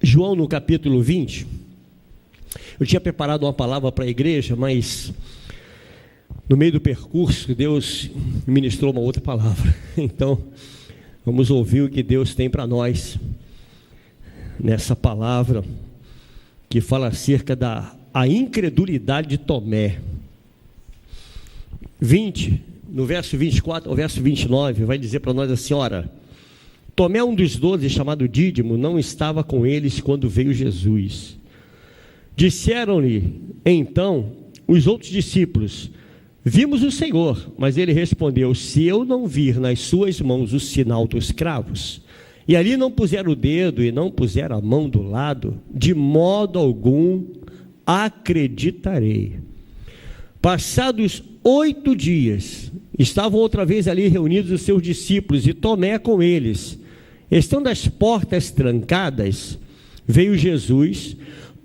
João no capítulo 20, eu tinha preparado uma palavra para a igreja, mas no meio do percurso Deus ministrou uma outra palavra. Então vamos ouvir o que Deus tem para nós nessa palavra que fala acerca da incredulidade de Tomé. 20, no verso 24 ao verso 29, vai dizer para nós assim: ora, Tomé, um dos 12, chamado Dídimo, não estava com eles quando veio Jesus. Disseram-lhe então os outros discípulos: vimos o Senhor. Mas ele respondeu: se eu não vir nas suas mãos o sinal dos cravos, e ali não puser o dedo e não puser a mão do lado, de modo algum acreditarei. Passados 8 dias, estavam outra vez ali reunidos os seus discípulos, e Tomé com eles. Estando as portas trancadas, veio Jesus,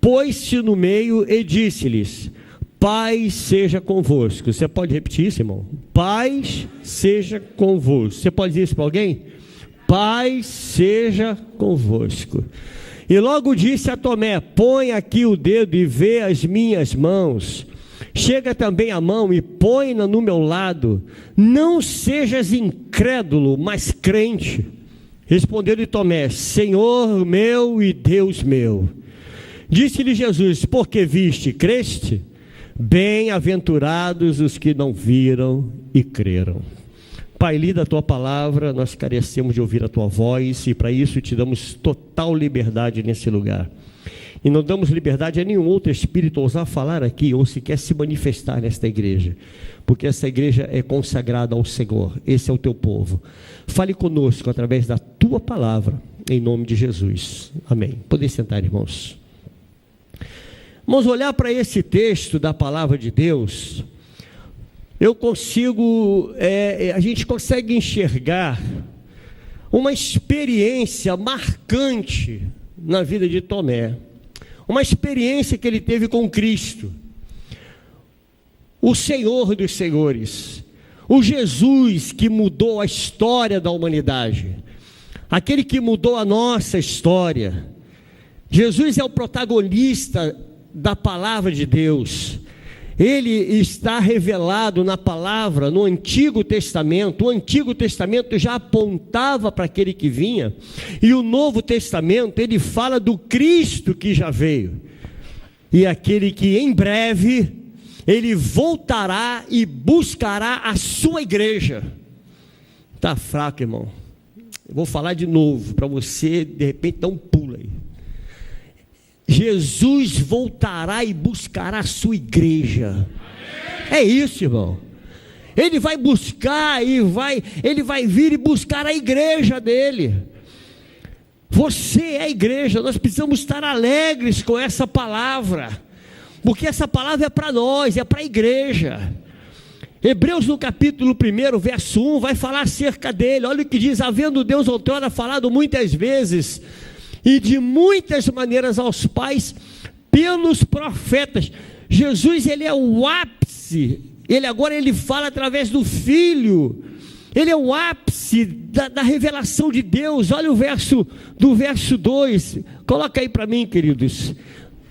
pôs-se no meio e disse-lhes: paz seja convosco. Você pode repetir isso, irmão? Paz seja convosco. Você pode dizer isso para alguém? Paz seja convosco. E logo disse a Tomé: põe aqui o dedo e vê as minhas mãos. Chega também a mão e põe-na no meu lado. Não sejas incrédulo, mas crente. Respondeu-lhe Tomé: Senhor meu e Deus meu. Disse-lhe Jesus: porque viste, creste? Bem-aventurados os que não viram e creram. Pai, lida a tua palavra, nós carecemos de ouvir a tua voz, e para isso te damos total liberdade nesse lugar. E não damos liberdade a nenhum outro espírito ousar falar aqui, ou sequer se manifestar nesta igreja, porque essa igreja é consagrada ao Senhor, esse é o teu povo. Fale conosco através da tua palavra, em nome de Jesus, amém. Podem sentar, irmãos. Vamos olhar para esse texto da palavra de Deus. A gente consegue enxergar uma experiência marcante na vida de Tomé, uma experiência que ele teve com Cristo, o Senhor dos Senhores, o Jesus que mudou a história da humanidade, aquele que mudou a nossa história. Jesus é o protagonista da palavra de Deus. Ele está revelado na palavra, no Antigo Testamento. O Antigo Testamento já apontava para aquele que vinha, e o Novo Testamento, ele fala do Cristo que já veio, e aquele que em breve, ele voltará e buscará a sua igreja. Está fraco, irmão? Eu vou falar de novo, para você, de repente, dar um pulo aí. Jesus voltará e buscará a sua igreja. É isso, irmão. Ele vai buscar ele vai vir e buscar a igreja dele. Você é a igreja. Nós precisamos estar alegres com essa palavra, porque essa palavra é para nós, é para a igreja. Hebreus no capítulo 1, verso 1, vai falar acerca dele. Olha o que diz: havendo Deus outrora falado muitas vezes e de muitas maneiras aos pais pelos profetas. Jesus, ele é o ápice. Agora ele fala através do Filho. Ele é o ápice da revelação de Deus. Olha o verso 2. Coloca aí para mim, queridos.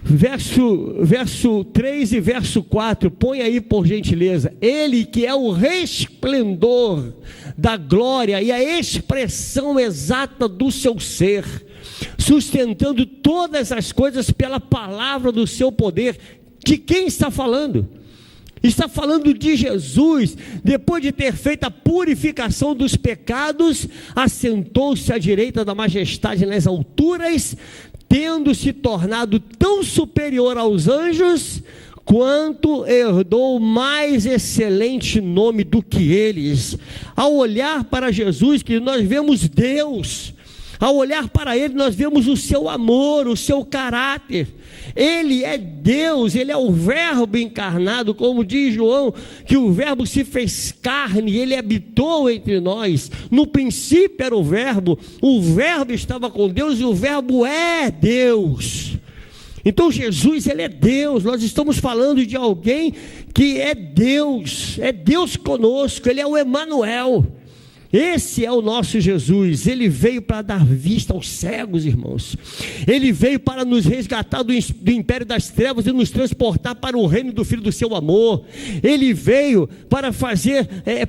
Verso 3 e verso 4. Põe aí, por gentileza. Ele que é o resplendor da glória e a expressão exata do seu ser, sustentando todas as coisas pela palavra do seu poder. De quem está falando? Está falando de Jesus. Depois de ter feito a purificação dos pecados, assentou-se à direita da majestade nas alturas, tendo se tornado tão superior aos anjos, quanto herdou mais excelente nome do que eles. Ao olhar para Jesus, que nós vemos Deus. Ao olhar para ele, nós vemos o seu amor, o seu caráter. Ele é Deus, ele é o verbo encarnado, como diz João, que o verbo se fez carne, ele habitou entre nós. No princípio era o verbo estava com Deus, e o verbo é Deus. Então Jesus, ele é Deus. Nós estamos falando de alguém que é Deus conosco. Ele é o Emanuel. Esse é o nosso Jesus. Ele veio para dar vista aos cegos, irmãos. Ele veio para nos resgatar do império das trevas e nos transportar para o reino do Filho do seu amor. Ele veio para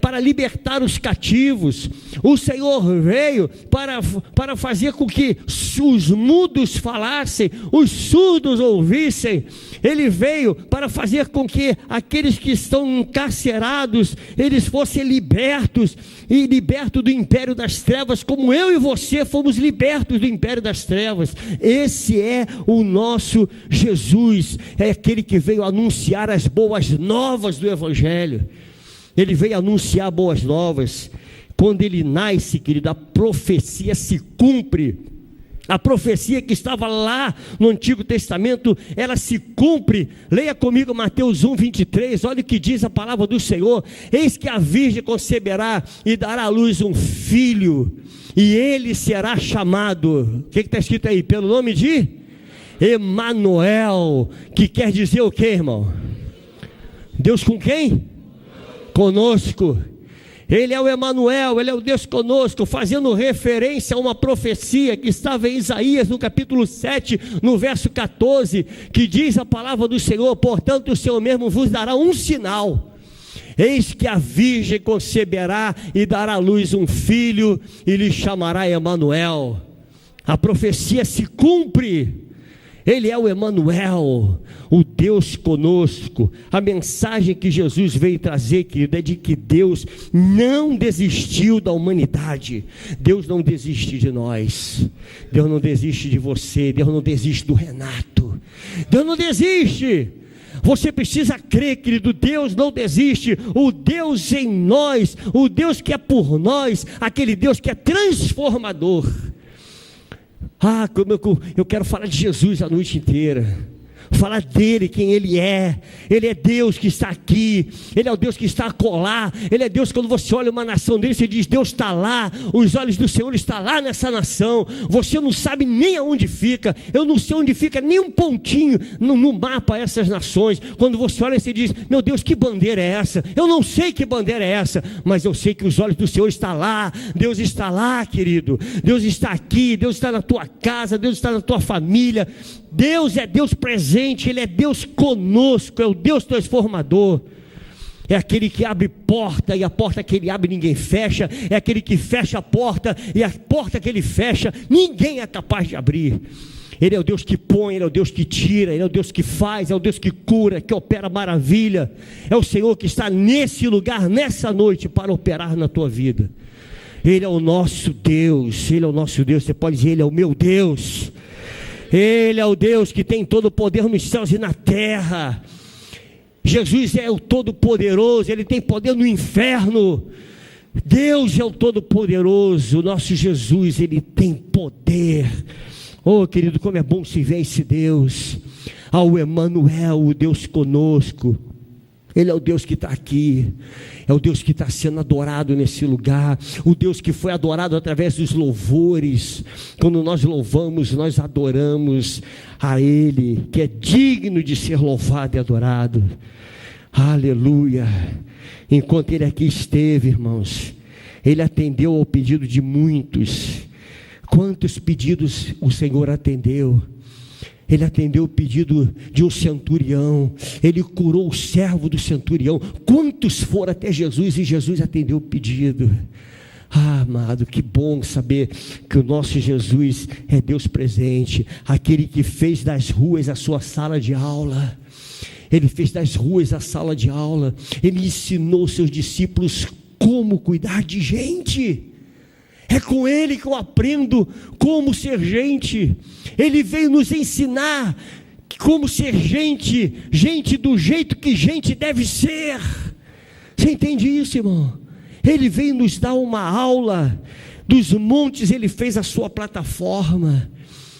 para libertar os cativos. O Senhor veio para fazer com que os mudos falassem, os surdos ouvissem. Ele veio para fazer com que aqueles que estão encarcerados, eles fossem libertos, e libertos do império das trevas, como eu e você fomos libertos do império das trevas. Esse é o nosso Jesus, é aquele que veio anunciar as boas novas do Evangelho. Ele veio anunciar boas novas. Quando ele nasce, querido, a profecia se cumpre. A profecia que estava lá no Antigo Testamento, ela se cumpre. Leia comigo Mateus 1:23, olha o que diz a palavra do Senhor: eis que a virgem conceberá e dará à luz um filho, e ele será chamado, o que está escrito aí? Pelo nome de Emanuel, que quer dizer o que, irmão? Deus com quem? Conosco. Ele é o Emanuel, ele é o Deus conosco, fazendo referência a uma profecia que estava em Isaías, no capítulo 7, no verso 14, que diz a palavra do Senhor: portanto o Senhor mesmo vos dará um sinal, eis que a virgem conceberá e dará à luz um filho, e lhe chamará Emanuel. A profecia se cumpre. Ele é o Emanuel, o Deus conosco. A mensagem que Jesus veio trazer, querido, é de que Deus não desistiu da humanidade. Deus não desiste de nós. Deus não desiste de você. Deus não desiste do Renato. Deus não desiste. Você precisa crer, querido, Deus não desiste. O Deus em nós, o Deus que é por nós, aquele Deus que é transformador. Como eu quero falar de Jesus a noite inteira. Falar dele, quem ele é. Ele é Deus que está aqui. Ele é o Deus que está acolá. Ele é Deus, quando você olha uma nação dele, você diz: Deus está lá. Os olhos do Senhor estão lá nessa nação. Você não sabe nem aonde fica. Eu não sei onde fica nem um pontinho no mapa essas nações. Quando você olha, você diz: meu Deus, que bandeira é essa? Eu não sei que bandeira é essa, mas eu sei que os olhos do Senhor estão lá. Deus está lá, querido. Deus está aqui. Deus está na tua casa. Deus está na tua família. Deus é Deus presente, Ele é Deus conosco, é o Deus transformador. É aquele que abre porta, e a porta que Ele abre ninguém fecha. É aquele que fecha a porta, e a porta que Ele fecha ninguém é capaz de abrir. Ele é o Deus que põe, Ele é o Deus que tira, Ele é o Deus que faz, é o Deus que cura, que opera maravilha. É o Senhor que está nesse lugar, nessa noite, para operar na tua vida. Ele é o nosso Deus, Ele é o nosso Deus. Você pode dizer: Ele é o meu Deus. Ele é o Deus que tem todo o poder nos céus e na terra. Jesus é o Todo-Poderoso, Ele tem poder no inferno. Deus é o Todo-Poderoso, o nosso Jesus, Ele tem poder. Oh, querido, como é bom se ver esse Deus. Ao Emanuel, o Deus conosco. Ele é o Deus que está aqui, é o Deus que está sendo adorado nesse lugar, o Deus que foi adorado através dos louvores. Quando nós louvamos, nós adoramos a Ele, que é digno de ser louvado e adorado. Aleluia. Enquanto Ele aqui esteve, irmãos, Ele atendeu ao pedido de muitos. Quantos pedidos o Senhor atendeu? Ele atendeu o pedido de um centurião. Ele curou o servo do centurião. Quantos foram até Jesus e Jesus atendeu o pedido? Amado, que bom saber que o nosso Jesus é Deus presente. Aquele que fez das ruas a sua sala de aula. Ele fez das ruas a sala de aula. Ele ensinou os seus discípulos como cuidar de gente. É com Ele que eu aprendo como ser gente. Ele veio nos ensinar como ser gente, gente do jeito que gente deve ser. Você entende isso, irmão? Ele veio nos dar uma aula. Dos montes Ele fez a sua plataforma,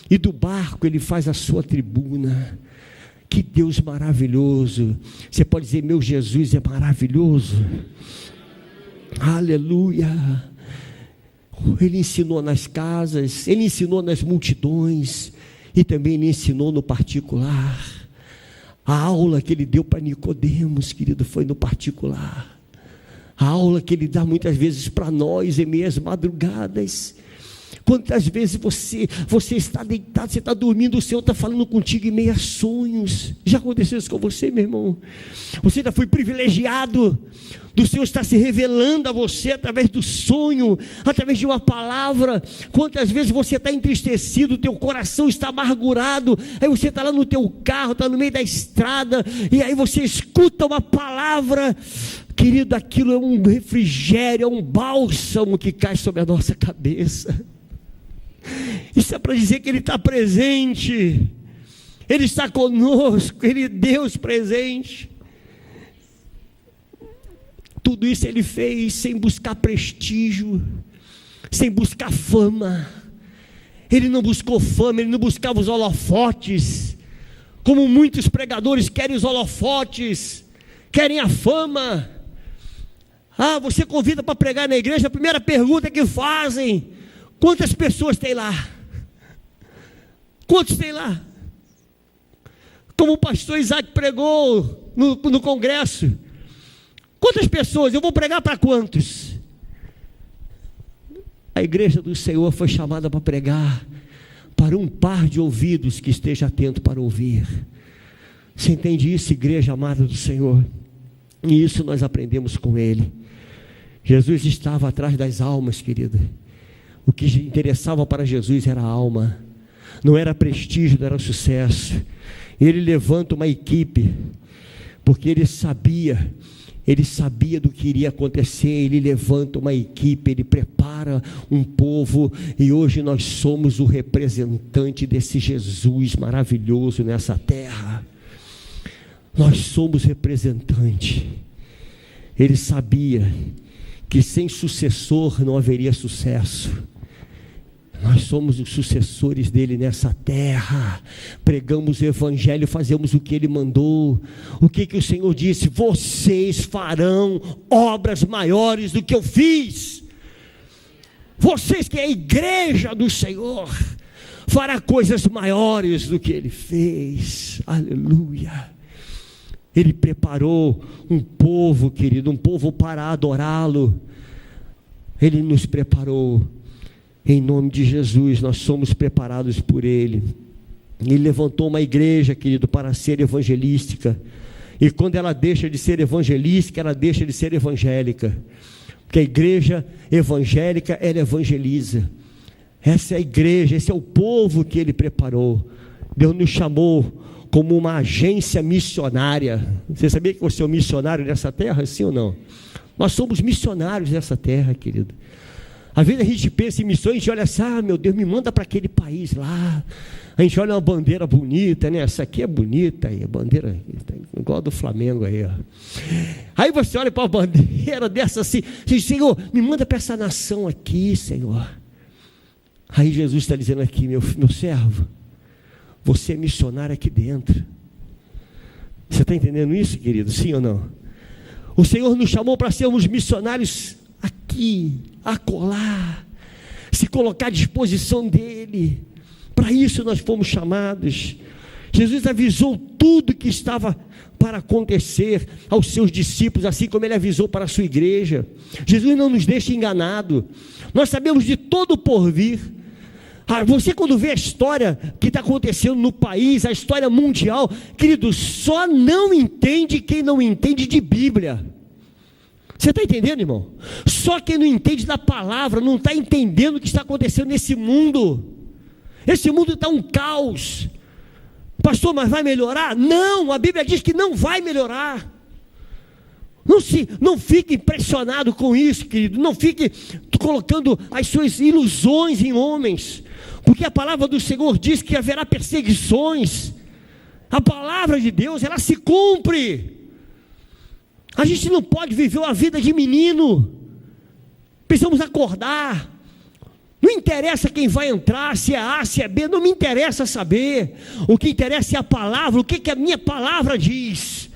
e do barco Ele faz a sua tribuna. Que Deus maravilhoso. Você pode dizer: meu Jesus é maravilhoso. Aleluia. Ele ensinou nas casas, Ele ensinou nas multidões, e também Ele ensinou no particular. A aula que Ele deu para Nicodemos, querido, foi no particular. A aula que Ele dá muitas vezes para nós em meias madrugadas. Quantas vezes você está deitado, você está dormindo, o Senhor está falando contigo em meio a sonhos. Já aconteceu isso com você, meu irmão? Você já foi privilegiado do Senhor estar se revelando a você através do sonho, através de uma palavra. Quantas vezes você está entristecido, o teu coração está amargurado, aí você está lá no teu carro, está no meio da estrada, e aí você escuta uma palavra, querido, aquilo é um refrigério, é um bálsamo que cai sobre a nossa cabeça. Isso é para dizer que Ele está presente, Ele está conosco, Ele é Deus presente. Tudo isso Ele fez sem buscar prestígio, sem buscar fama. Ele não buscou fama, Ele não buscava os holofotes, como muitos pregadores querem os holofotes, querem a fama. Você convida para pregar na igreja, a primeira pergunta que fazem: quantas pessoas tem lá? Quantos tem lá? Como o pastor Isaac pregou no congresso, quantas pessoas? Eu vou pregar para quantos? A igreja do Senhor foi chamada para pregar para um par de ouvidos que esteja atento para ouvir. Você entende isso, igreja amada do Senhor? E isso nós aprendemos com Ele. Jesus estava atrás das almas, querida. O que interessava para Jesus era a alma, não era prestígio, não era sucesso. Ele levanta uma equipe, porque ele sabia do que iria acontecer. Ele levanta uma equipe, ele prepara um povo, e hoje nós somos o representante desse Jesus maravilhoso nessa terra. Nós somos representante. Ele sabia que sem sucessor não haveria sucesso. Nós somos os sucessores dele nessa terra, pregamos o evangelho, fazemos o que ele mandou. O que o Senhor disse? Vocês farão obras maiores do que eu fiz. Vocês, que é a igreja do Senhor, fará coisas maiores do que ele fez. Aleluia. Ele preparou um povo, querido, um povo para adorá-lo. Ele nos preparou. Em nome de Jesus, nós somos preparados por Ele. Ele levantou uma igreja, querido, para ser evangelística. E quando ela deixa de ser evangelística, ela deixa de ser evangélica. Porque a igreja evangélica, ela evangeliza. Essa é a igreja, esse é o povo que Ele preparou. Deus nos chamou como uma agência missionária. Você sabia que você é um missionário nessa terra, sim ou não? Nós somos missionários nessa terra, querido. Às vezes a gente pensa em missões, a gente olha assim: meu Deus, me manda para aquele país lá. A gente olha uma bandeira bonita, né? Essa aqui é bonita, aí, a bandeira igual a do Flamengo aí, ó. Aí você olha para uma bandeira dessa assim, diz: Senhor, me manda para essa nação aqui, Senhor. Aí Jesus está dizendo aqui: meu servo, você é missionário aqui dentro. Você está entendendo isso, querido? Sim ou não? O Senhor nos chamou para sermos missionários aqui, acolá, se colocar à disposição dele. Para isso nós fomos chamados. Jesus avisou tudo que estava para acontecer aos seus discípulos, assim como ele avisou para a sua igreja. Jesus não nos deixa enganado. Nós sabemos de todo o porvir. Você, quando vê a história que está acontecendo no país, a história mundial, querido, só não entende quem não entende de Bíblia. Você está entendendo, irmão? Só quem não entende da palavra não está entendendo o que está acontecendo nesse mundo. Esse mundo está um caos. Pastor, mas vai melhorar? Não, a Bíblia diz que não vai melhorar. Não fique impressionado com isso, querido. Não fique colocando as suas ilusões em homens, porque a palavra do Senhor diz que haverá perseguições. A palavra de Deus, ela se cumpre. A gente não pode viver uma vida de menino. Precisamos acordar. Não interessa quem vai entrar, se é A, se é B, não me interessa saber. O que interessa é a palavra, o que a minha palavra diz.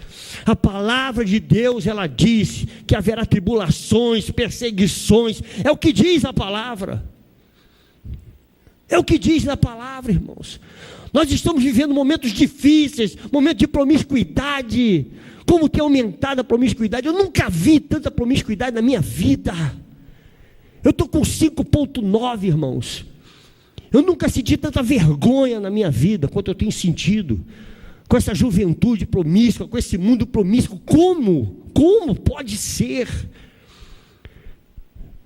A palavra de Deus, ela diz que haverá tribulações, perseguições. É o que diz a palavra. É o que diz na palavra, irmãos. Nós estamos vivendo momentos difíceis, momentos de promiscuidade. Como tem aumentado a promiscuidade? Eu nunca vi tanta promiscuidade na minha vida. Eu estou com 5,9, irmãos. Eu nunca senti tanta vergonha na minha vida quanto eu tenho sentido com essa juventude promíscua, com esse mundo promíscuo. Como pode ser?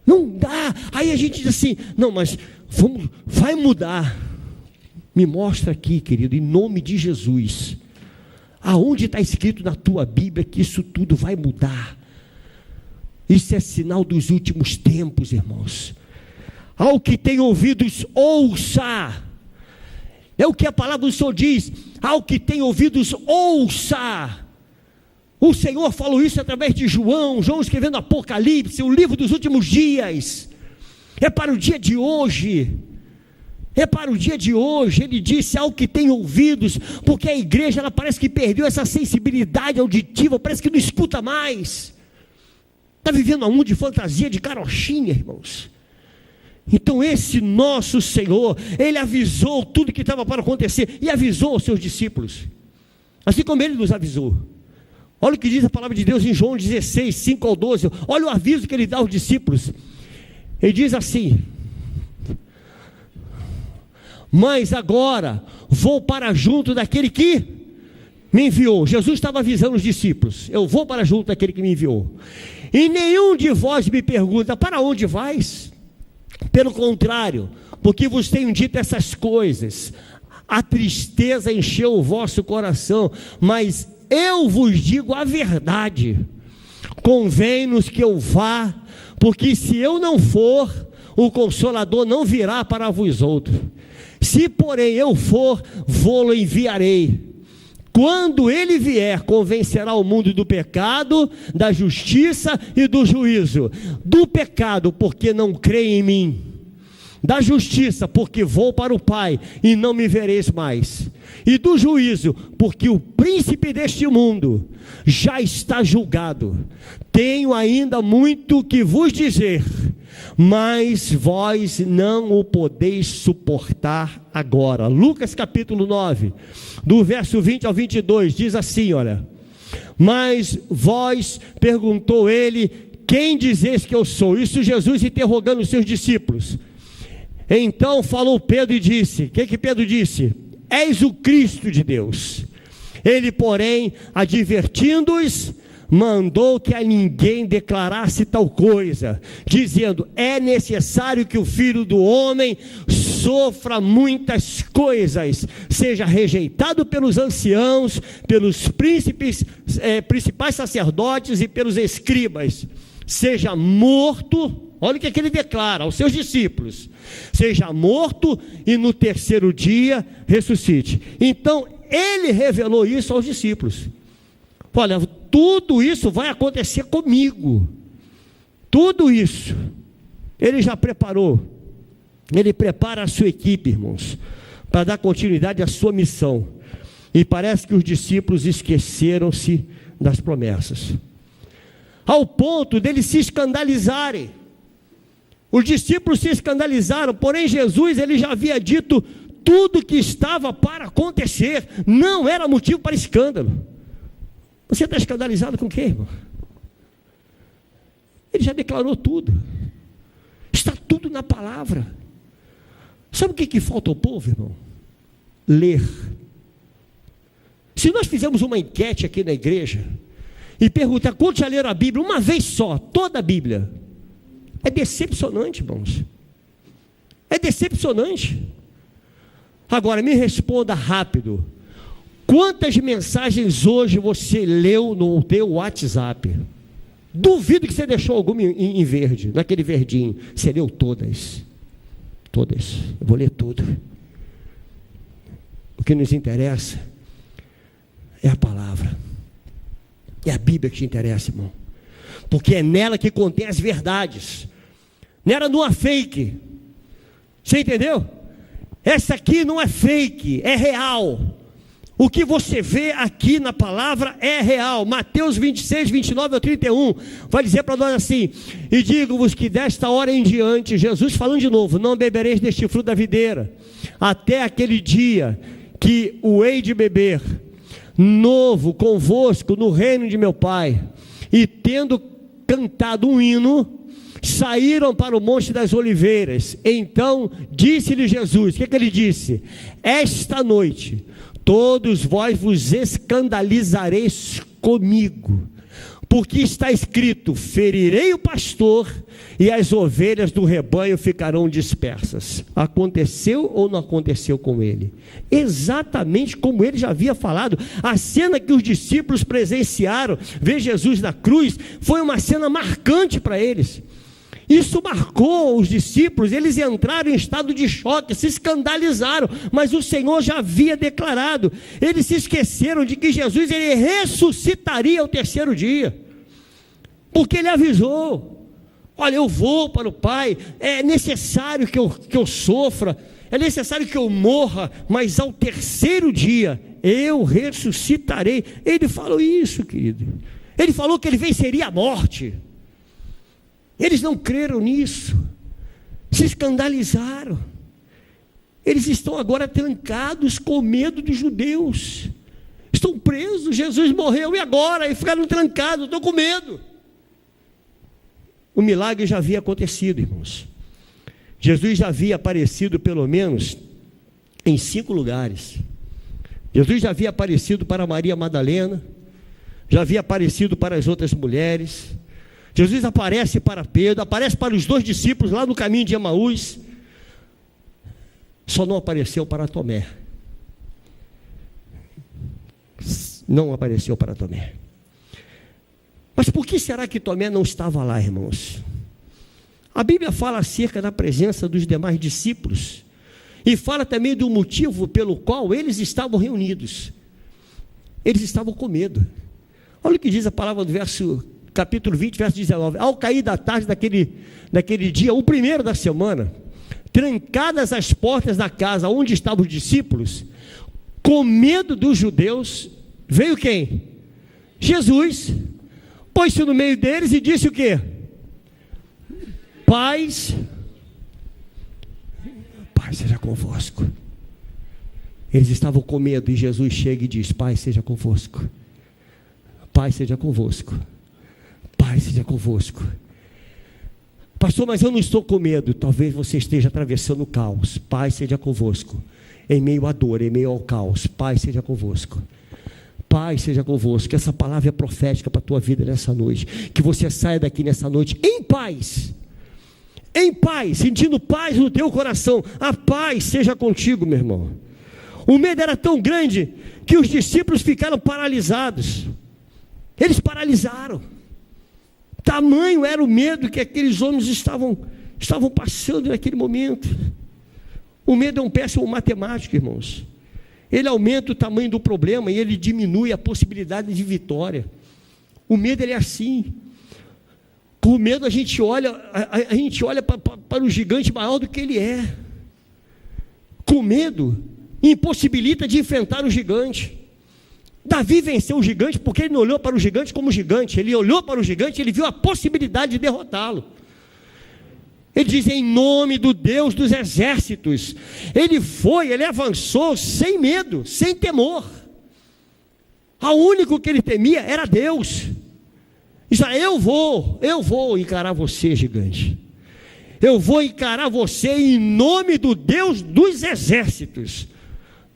Não dá. Aí a gente diz assim, não, mas vai mudar. Me mostra aqui, querido, em nome de Jesus, aonde está escrito na tua Bíblia que isso tudo vai mudar? Isso é sinal dos últimos tempos, irmãos. Ao que tem ouvidos, ouça. É o que a palavra do Senhor diz. Ao que tem ouvidos, ouça. O Senhor falou isso através de João escrevendo Apocalipse, o livro dos últimos dias. É para o dia de hoje. É para o dia de hoje. Ele disse ao que tem ouvidos, porque a igreja, ela parece que perdeu essa sensibilidade auditiva, parece que não escuta mais. Está vivendo um mundo de fantasia, de carochinha, irmãos. Então esse nosso Senhor, Ele avisou tudo que estava para acontecer, e avisou os seus discípulos, assim como Ele nos avisou. Olha o que diz a palavra de Deus em João 16, 5 ao 12, olha o aviso que Ele dá aos discípulos. Ele diz assim: mas agora vou para junto daquele que me enviou. Jesus estava avisando os discípulos: eu vou para junto daquele que me enviou. E nenhum de vós me pergunta: para onde vais? Pelo contrário, porque vos tenho dito essas coisas, a tristeza encheu o vosso coração, mas eu vos digo a verdade, convém-nos que eu vá, porque se eu não for, o Consolador não virá para vós outros. Se porém eu for, vô-lo enviarei. Quando ele vier, convencerá o mundo do pecado, da justiça e do juízo. Do pecado, porque não crê em mim. Da justiça, porque vou para o Pai e não me vereis mais. E do juízo, porque o príncipe deste mundo já está julgado. Tenho ainda muito que vos dizer, mas vós não o podeis suportar agora. Lucas capítulo 9, do verso 20 ao 22, diz assim, olha: mas vós, perguntou ele, quem dizeis que eu sou? Isso Jesus interrogando os seus discípulos. Então falou Pedro e disse, o que Pedro disse? És o Cristo de Deus. Ele, porém, advertindo-os, mandou que a ninguém declarasse tal coisa, dizendo: é necessário que o Filho do Homem sofra muitas coisas, seja rejeitado pelos anciãos, pelos príncipes, principais sacerdotes e pelos escribas, seja morto. Olha o que ele declara aos seus discípulos: seja morto e no terceiro dia ressuscite. Então ele revelou isso aos discípulos. Olha, tudo isso vai acontecer comigo. Tudo isso ele já preparou. Ele prepara a sua equipe, irmãos, para dar continuidade à sua missão. E parece que os discípulos esqueceram-se das promessas, ao ponto deles se escandalizarem. Os discípulos se escandalizaram, porém Jesus, ele já havia dito tudo que estava para acontecer, não era motivo para escândalo. Você está escandalizado com quem, irmão? Ele já declarou tudo, está tudo na palavra. Sabe o que falta ao povo, irmão? Ler. Se nós fizermos uma enquete aqui na igreja e perguntar quantos já leram a Bíblia uma vez só, toda a Bíblia, é decepcionante, irmãos. É decepcionante. Agora me responda rápido: quantas mensagens hoje você leu no teu WhatsApp? Duvido que você deixou alguma em verde, naquele verdinho. Você leu todas. Todas. Eu vou ler tudo. O que nos interessa é a palavra. É a Bíblia que te interessa, irmão. Porque é nela que contém as verdades. Nela não há fake. Você entendeu? Essa aqui não é fake, é real. O que você vê aqui na palavra é real. Mateus 26, 29 ao 31 vai dizer para nós assim: e digo-vos que desta hora em diante, Jesus falando de novo, não bebereis deste fruto da videira, até aquele dia que o hei de beber novo convosco no reino de meu Pai. E tendo cantado um hino, saíram para o Monte das Oliveiras. Então disse-lhe Jesus, o que ele disse? Esta noite todos vós vos escandalizareis comigo, porque está escrito: ferirei o pastor e as ovelhas do rebanho ficarão dispersas. Aconteceu ou não aconteceu com ele? Exatamente como ele já havia falado. A cena que os discípulos presenciaram, ver Jesus na cruz, foi uma cena marcante para eles. Isso marcou os discípulos, eles entraram em estado de choque, se escandalizaram, mas o Senhor já havia declarado. Eles se esqueceram de que Jesus ele ressuscitaria ao terceiro dia, porque ele avisou: olha, eu vou para o Pai, é necessário que eu sofra, é necessário que eu morra, mas ao terceiro dia eu ressuscitarei. Ele falou isso, querido. Ele falou que ele venceria a morte. Eles não creram nisso, se escandalizaram. Eles estão agora trancados com medo dos judeus, estão presos. Jesus morreu, e agora? E ficaram trancados, estão com medo. O milagre já havia acontecido, irmãos. Jesus já havia aparecido pelo menos em 5 lugares. Jesus já havia aparecido para Maria Madalena, já havia aparecido para as outras mulheres. Jesus aparece para Pedro, aparece para os 2 discípulos lá no caminho de Emaús. Só não apareceu para Tomé. Não apareceu para Tomé. Mas por que será que Tomé não estava lá, irmãos? A Bíblia fala acerca da presença dos demais discípulos e fala também do motivo pelo qual eles estavam reunidos. Eles estavam com medo. Olha o que diz a palavra do capítulo 20, verso 19. Ao cair da tarde daquele dia, o primeiro da semana, trancadas as portas da casa onde estavam os discípulos, com medo dos judeus, veio quem? Jesus, pôs-se no meio deles e disse o quê? Paz seja convosco. Eles estavam com medo e Jesus chega e diz: paz seja convosco. Paz seja convosco. Paz seja convosco. Pastor, mas eu não estou com medo. Talvez você esteja atravessando o caos. Paz seja convosco. Em meio à dor, em meio ao caos, paz seja convosco. Paz seja convosco. Essa palavra é profética para a tua vida nessa noite. Que você saia daqui nessa noite em paz, sentindo paz no teu coração. A paz seja contigo, meu irmão. O medo era tão grande que os discípulos ficaram paralisados. Eles paralisaram. Tamanho era o medo que aqueles homens estavam passando naquele momento. O medo é um péssimo matemático, irmãos. Ele aumenta o tamanho do problema e ele diminui a possibilidade de vitória. O medo ele é assim. Com medo a gente olha para o gigante maior do que ele é. Com medo impossibilita de enfrentar o gigante. Davi venceu o gigante porque ele não olhou para o gigante como gigante. Ele olhou para o gigante e ele viu a possibilidade de derrotá-lo. Ele diz: em nome do Deus dos exércitos. Ele avançou sem medo, sem temor. O único que ele temia era Deus. Diz: eu vou encarar você, gigante. Eu vou encarar você em nome do Deus dos exércitos.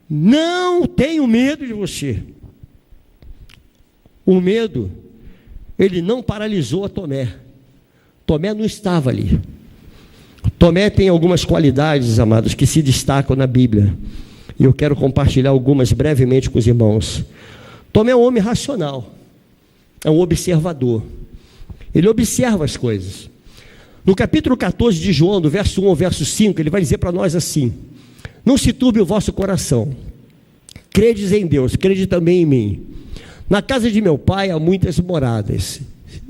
Não tenho medo de você. O medo, ele não paralisou a Tomé. Tomé não estava ali. Tomé tem algumas qualidades, amados, que se destacam na Bíblia. E eu quero compartilhar algumas brevemente com os irmãos. Tomé é um homem racional. É um observador. Ele observa as coisas. No capítulo 14 de João, do verso 1 ao verso 5, ele vai dizer para nós assim: não se turbe o vosso coração. Credes em Deus, crede também em mim. Na casa de meu pai há muitas moradas.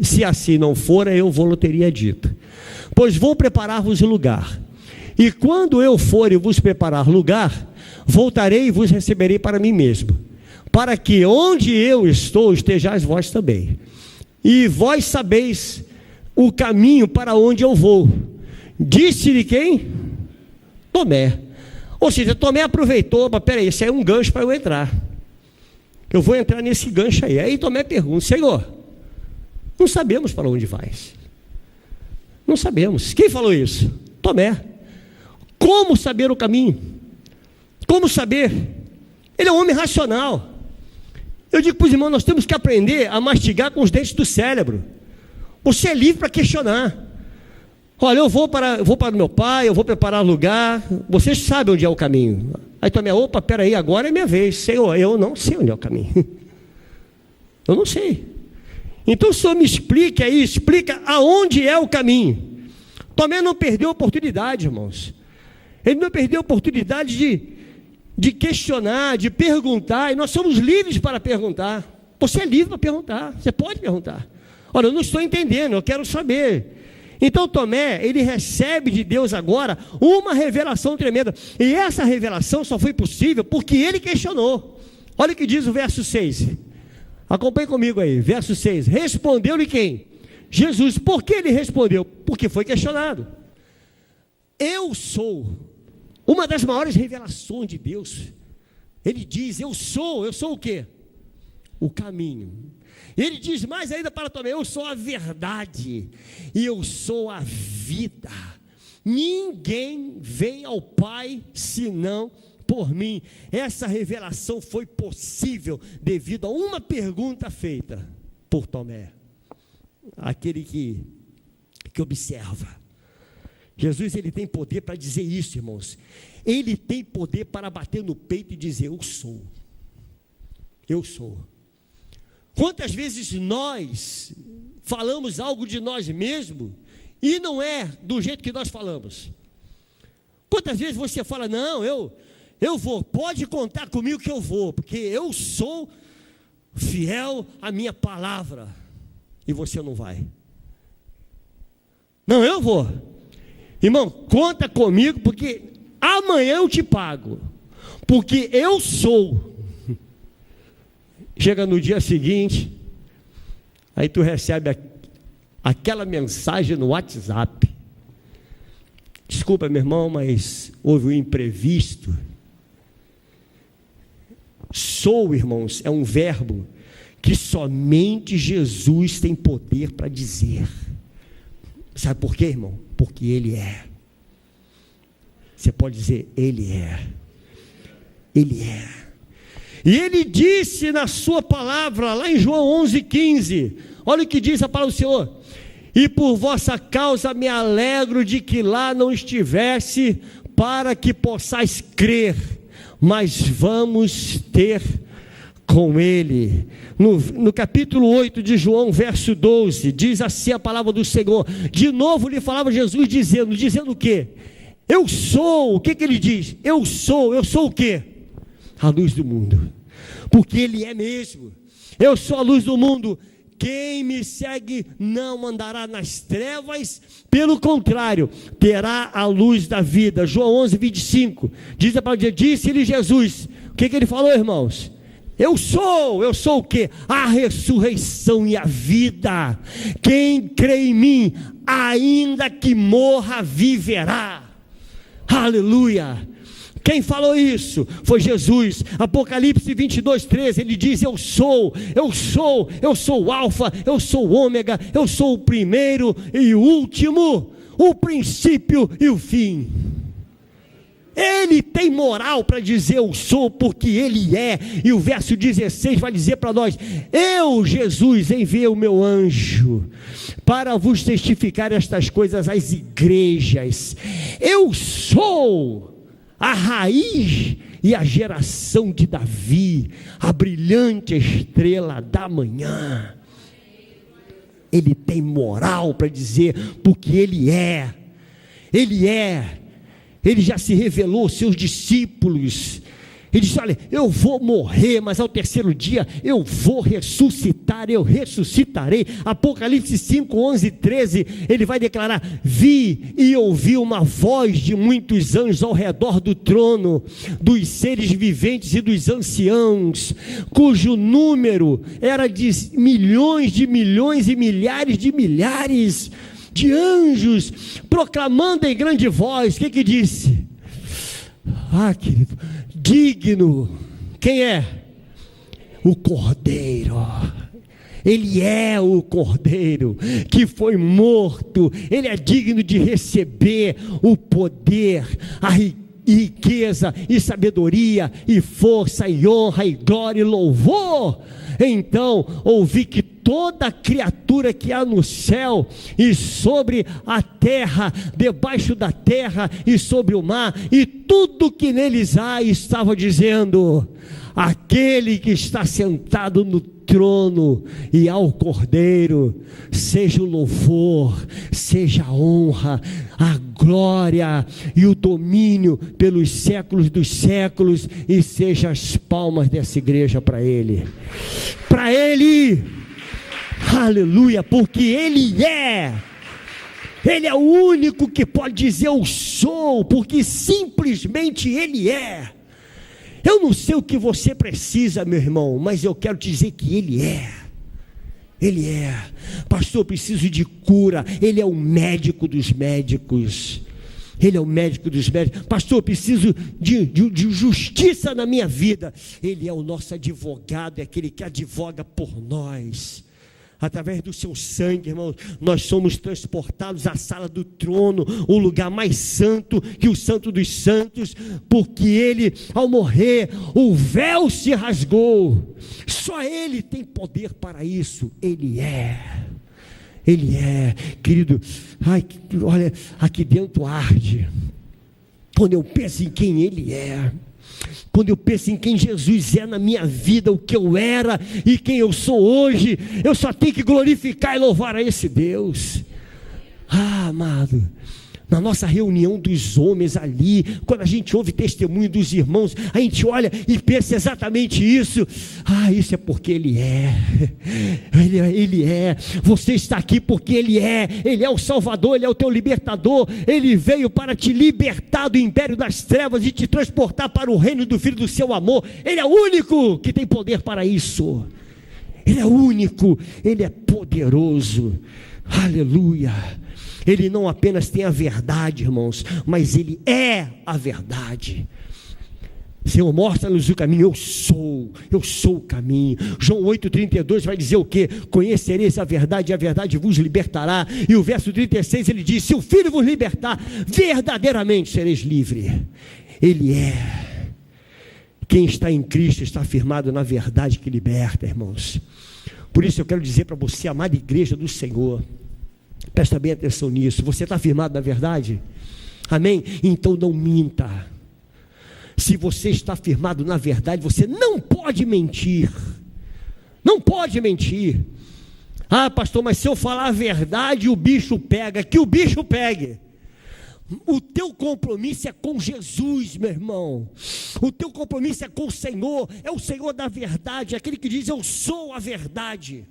Se assim não fora, eu vou-lo teria dito. Pois vou preparar-vos lugar. E quando eu for e vos preparar lugar, voltarei e vos receberei para mim mesmo, para que onde eu estou estejais vós também. E vós sabeis o caminho para onde eu vou. Disse-lhe quem? Tomé. Ou seja, Tomé aproveitou, mas peraí, isso aí é um gancho para eu entrar. Eu vou entrar nesse gancho aí. Aí Tomé pergunta: Senhor, não sabemos para onde vais. Não sabemos. Quem falou isso? Tomé. Como saber o caminho? Como saber? Ele é um homem racional. Eu digo para os irmãos, nós temos que aprender a mastigar com os dentes do cérebro. Você é livre para questionar. Olha, eu vou para o meu pai, eu vou preparar lugar, vocês sabem onde é o caminho. Aí Tomé: opa, peraí, agora é minha vez. Senhor, eu não sei onde é o caminho. Eu não sei. Então o Senhor me explique aí, explica aonde é o caminho. Tomé não perdeu a oportunidade, irmãos. Ele não perdeu a oportunidade de questionar, de perguntar, e nós somos livres para perguntar. Você é livre para perguntar, você pode perguntar. Olha, eu não estou entendendo, eu quero saber. Então Tomé, ele recebe de Deus agora uma revelação tremenda, e essa revelação só foi possível porque ele questionou. Olha o que diz o verso 6, acompanhe comigo aí, verso 6, respondeu-lhe quem? Jesus. Por que ele respondeu? Porque foi questionado. Eu sou. Uma das maiores revelações de Deus, ele diz: eu sou o quê? O caminho. Ele diz mais ainda para Tomé: eu sou a verdade e eu sou a vida. Ninguém vem ao Pai senão por mim. Essa revelação foi possível devido a uma pergunta feita por Tomé, aquele que observa. Jesus, ele tem poder para dizer isso, irmãos. Ele tem poder para bater no peito e dizer: eu sou. Eu sou. Quantas vezes nós falamos algo de nós mesmos e não é do jeito que nós falamos? Quantas vezes você fala: não, eu vou, pode contar comigo que eu vou, porque eu sou fiel à minha palavra, e você não vai. Não, eu vou. Irmão, conta comigo, porque amanhã eu te pago, porque eu sou. Chega no dia seguinte, aí tu recebe aquela mensagem no WhatsApp: desculpa, meu irmão, mas houve um imprevisto. Sou, irmãos, é um verbo que somente Jesus tem poder para dizer. Sabe por quê, irmão? Porque Ele é. Você pode dizer: Ele é. Ele é. E Ele disse na sua palavra, lá em João 11:15, olha o que diz a palavra do Senhor: e por vossa causa me alegro de que lá não estivesse, para que possais crer, mas vamos ter com Ele. No capítulo 8 de João, verso 12, diz assim a palavra do Senhor. De novo lhe falava Jesus dizendo o quê? Eu sou. O que ele diz? Eu sou o quê? A luz do mundo. Porque Ele é mesmo. Eu sou a luz do mundo. Quem me segue não andará nas trevas, pelo contrário, terá a luz da vida. João 11:25, diz a palavra: disse-lhe Jesus. O que ele falou, irmãos? Eu sou o quê? A ressurreição e a vida. Quem crê em mim, ainda que morra, viverá. Aleluia. Quem falou isso? Foi Jesus. Apocalipse 22:13, ele diz: eu sou o alfa, eu sou o ômega, eu sou o primeiro e o último, o princípio e o fim. Ele tem moral para dizer eu sou, porque Ele é. E o verso 16 vai dizer para nós: eu, Jesus, enviei o meu anjo para vos testificar estas coisas às igrejas. Eu sou a raiz e a geração de Davi, a brilhante estrela da manhã. Ele tem moral para dizer, porque Ele é. Ele já se revelou aos seus discípulos. Ele disse: olha, eu vou morrer, mas ao terceiro dia eu vou ressuscitar, eu ressuscitarei. Apocalipse 5:11-13, ele vai declarar: vi e ouvi uma voz de muitos anjos ao redor do trono, dos seres viventes e dos anciãos, cujo número era de milhões e milhares de milhares de anjos, proclamando em grande voz. O que disse? querido, digno. Quem é? O Cordeiro. Ele é o Cordeiro que foi morto. Ele é digno de receber o poder, a riqueza e sabedoria e força e honra e glória e louvor. Então ouvi que toda criatura que há no céu e sobre a terra, debaixo da terra e sobre o mar, e tudo que neles há, estava dizendo: aquele que está sentado no trono e ao Cordeiro, seja o louvor, seja a honra, a glória e o domínio pelos séculos dos séculos, e seja as palmas dessa igreja para Ele, aleluia, porque Ele é o único que pode dizer eu sou, porque simplesmente Ele é. Eu não sei o que você precisa, meu irmão, mas eu quero te dizer que Ele é. Ele é. Pastor, eu preciso de cura. Ele é o médico dos médicos. Ele é o médico dos médicos. Pastor, eu preciso de justiça na minha vida. Ele é o nosso advogado, é aquele que advoga por nós. Através do seu sangue, irmãos, nós somos transportados à sala do trono, o lugar mais santo que o santo dos santos, porque Ele, ao morrer, o véu se rasgou. Só Ele tem poder para isso. Ele é, querido. Olha, aqui dentro arde, quando eu penso em quem Ele é. Quando eu penso em quem Jesus é na minha vida, o que eu era e quem eu sou hoje, eu só tenho que glorificar e louvar a esse Deus. Amado, na nossa reunião dos homens ali, quando a gente ouve testemunho dos irmãos, a gente olha e pensa exatamente isso. Isso é porque Ele é. Ele é. Você está aqui porque Ele é o Salvador, Ele é o teu libertador. Ele veio para te libertar do império das trevas e te transportar para o reino do Filho do seu amor. Ele é o único que tem poder para isso. Ele é o único, Ele é poderoso. Aleluia. Ele não apenas tem a verdade, irmãos, mas Ele é a verdade. Senhor, mostra-nos o caminho. Eu sou o caminho. João 8,32 vai dizer o quê? Conhecereis a verdade e a verdade vos libertará. E o verso 36 ele diz: se o Filho vos libertar, verdadeiramente sereis livres. Ele é. Quem está em Cristo está firmado na verdade que liberta, irmãos. Por isso eu quero dizer para você, amada igreja do Senhor, presta bem atenção nisso. Você está firmado na verdade? Amém? Então não minta. Se você está firmado na verdade, você não pode mentir. Não pode mentir. Pastor, mas se eu falar a verdade, o bicho pega. Que o bicho pegue. O teu compromisso é com Jesus, meu irmão. O teu compromisso é com o Senhor. É o Senhor da verdade, aquele que diz: eu sou a verdade.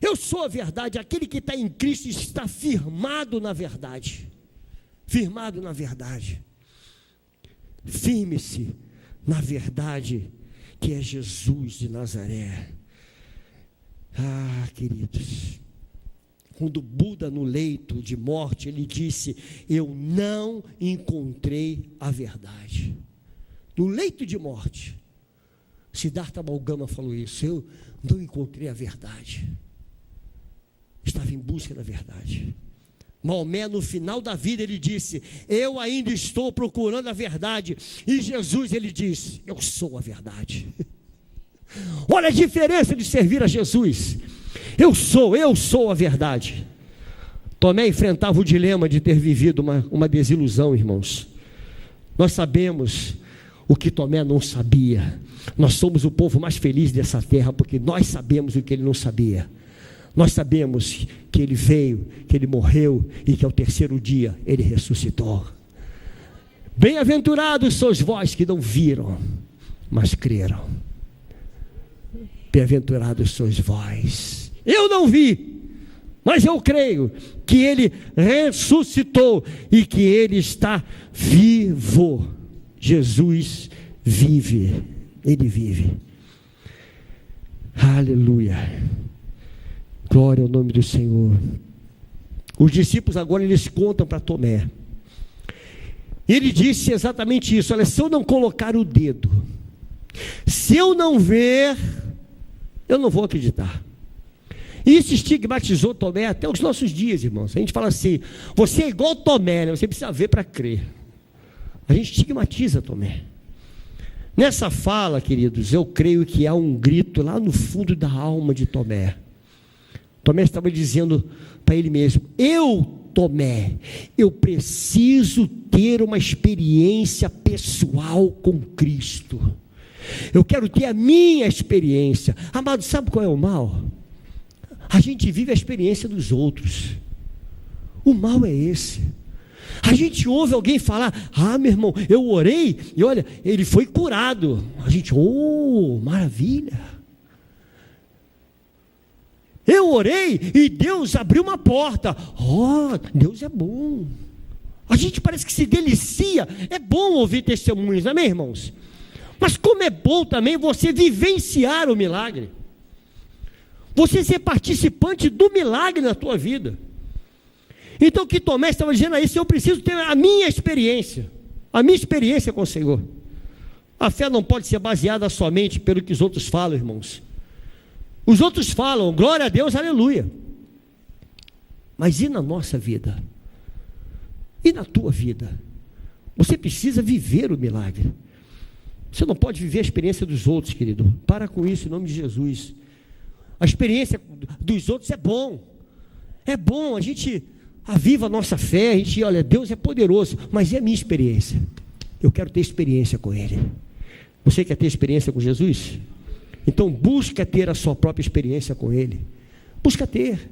Eu sou a verdade. Aquele que está em Cristo está firmado na verdade. Firmado na verdade. Firme-se na verdade que é Jesus de Nazaré. Queridos, quando Buda no leito de morte, ele disse: eu não encontrei a verdade. No leito de morte, Siddhartha Gautama falou isso: eu não encontrei a verdade. Estava em busca da verdade. Maomé, no final da vida, ele disse: eu ainda estou procurando a verdade. E Jesus, ele disse: eu sou a verdade. Olha a diferença de servir a Jesus. Eu sou a verdade. Tomé enfrentava o dilema de ter vivido uma desilusão, irmãos. Nós sabemos o que Tomé não sabia. Nós somos o povo mais feliz dessa terra, porque nós sabemos o que ele não sabia. Nós sabemos que Ele veio, que Ele morreu e que ao terceiro dia Ele ressuscitou. Bem-aventurados sois vós que não viram, mas creram. Bem-aventurados sois vós. Eu não vi, mas eu creio que Ele ressuscitou e que Ele está vivo. Jesus vive, Ele vive. Aleluia. Glória ao nome do Senhor. Os discípulos agora eles contam para Tomé. Ele disse exatamente isso: olha, se eu não colocar o dedo, se eu não ver, eu não vou acreditar. Isso estigmatizou Tomé até os nossos dias, irmãos. A gente fala assim: você é igual Tomé, né? Você precisa ver para crer. A gente estigmatiza Tomé. Nessa fala, queridos, eu creio que há um grito lá no fundo da alma de Tomé. Tomé estava dizendo para ele mesmo: Tomé, eu preciso ter uma experiência pessoal com Cristo. Eu quero ter a minha experiência. Amado, sabe qual é o mal? A gente vive a experiência dos outros. O mal é esse. A gente ouve alguém falar: ah, meu irmão, eu orei e olha, ele foi curado. A gente, oh, maravilha. Eu orei e Deus abriu uma porta. Oh, Deus é bom. A gente parece que se delicia. É bom ouvir testemunhos, amém, irmãos? Mas como é bom também você vivenciar o milagre. Você ser participante do milagre na tua vida. Então o que Tomé estava dizendo é isso: eu preciso ter a minha experiência com o Senhor. A fé não pode ser baseada somente pelo que os outros falam, irmãos. Os outros falam, glória a Deus, aleluia. Mas e na nossa vida? E na tua vida? Você precisa viver o milagre. Você não pode viver a experiência dos outros, querido. Para com isso, em nome de Jesus. A experiência dos outros é bom. É bom, a gente aviva a nossa fé, a gente, olha, Deus é poderoso, mas é a minha experiência. Eu quero ter experiência com Ele. Você quer ter experiência com Jesus? Então busca ter a sua própria experiência com Ele. Busca ter.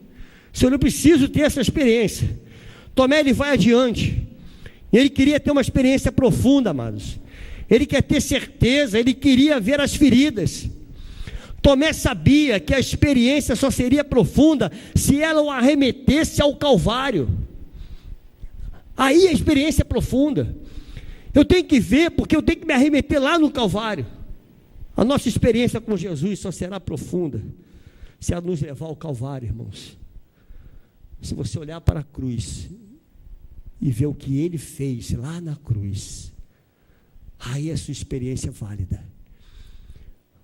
Senhor, eu preciso ter essa experiência. Tomé, ele vai adiante. Ele queria ter uma experiência profunda, amados. Ele quer ter certeza, ele queria ver as feridas. Tomé sabia que a experiência só seria profunda se ela o arremetesse ao Calvário. Aí a experiência é profunda. Eu tenho que ver, porque eu tenho que me arremeter lá no Calvário. A nossa experiência com Jesus só será profunda se ela nos levar ao Calvário, irmãos. Se você olhar para a cruz e ver o que Ele fez lá na cruz, aí a sua experiência é válida.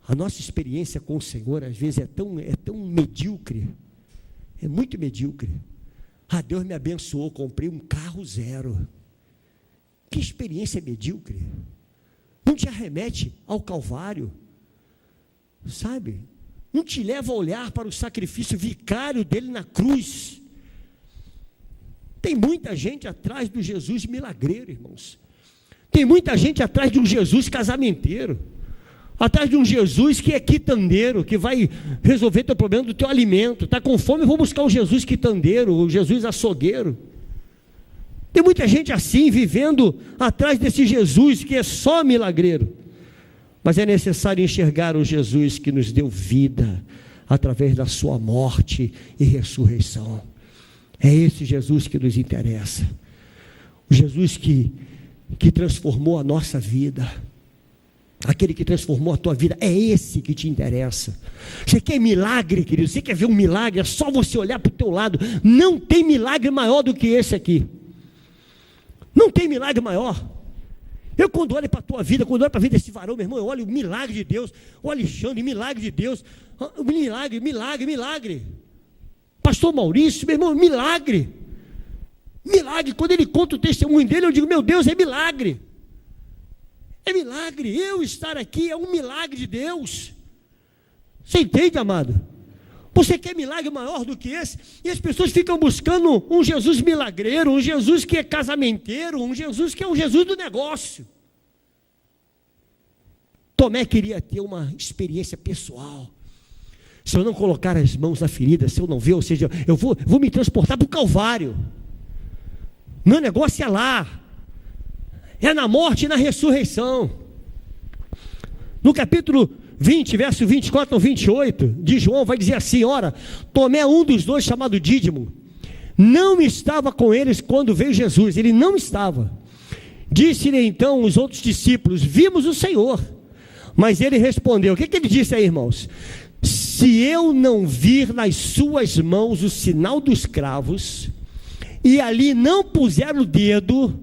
A nossa experiência com o Senhor às vezes é tão medíocre, é muito medíocre. Ah, Deus me abençoou, comprei um carro zero. Que experiência medíocre. Não te arremete ao Calvário, sabe? Não te leva a olhar para o sacrifício vicário dele na cruz. Tem muita gente atrás do Jesus milagreiro, irmãos. Tem muita gente atrás de um Jesus casamenteiro, atrás de um Jesus que é quitandeiro, que vai resolver teu problema do teu alimento. Está com fome, eu vou buscar o Jesus quitandeiro, o Jesus açougueiro. Tem muita gente assim, vivendo atrás desse Jesus que é só milagreiro. Mas é necessário enxergar o Jesus que nos deu vida, através da sua morte e ressurreição. É esse Jesus que nos interessa. O Jesus que transformou a nossa vida. Aquele que transformou a tua vida, é esse que te interessa. Você quer milagre, querido? Você quer ver um milagre? É só você olhar para o teu lado. Não tem milagre maior do que esse aqui. Não tem milagre maior. Eu quando olho para a tua vida, quando olho para a vida desse varão, meu irmão, eu olho o milagre de Deus. O Alexandre, milagre de Deus. Milagre. Pastor Maurício, meu irmão, milagre. Milagre. Quando ele conta o testemunho dele, eu digo, meu Deus, é milagre. É milagre. Eu estar aqui é um milagre de Deus. Você entende, amado? Você quer milagre maior do que esse? E as pessoas ficam buscando um Jesus milagreiro, um Jesus que é casamenteiro, um Jesus que é o Jesus do negócio. Tomé queria ter uma experiência pessoal. Se eu não colocar as mãos na ferida, se eu não ver, ou seja, eu vou me transportar para o Calvário. Meu negócio é lá. É na morte e na ressurreição. No capítulo 20, verso 24 ao 28, de João, vai dizer assim: ora, Tomé, um dos dois, chamado Dídimo, não estava com eles quando veio Jesus. Ele não estava. Disse-lhe então os outros discípulos: vimos o Senhor. Mas ele respondeu, o que ele disse aí, irmãos? Se eu não vir nas suas mãos o sinal dos cravos, e ali não puser o dedo,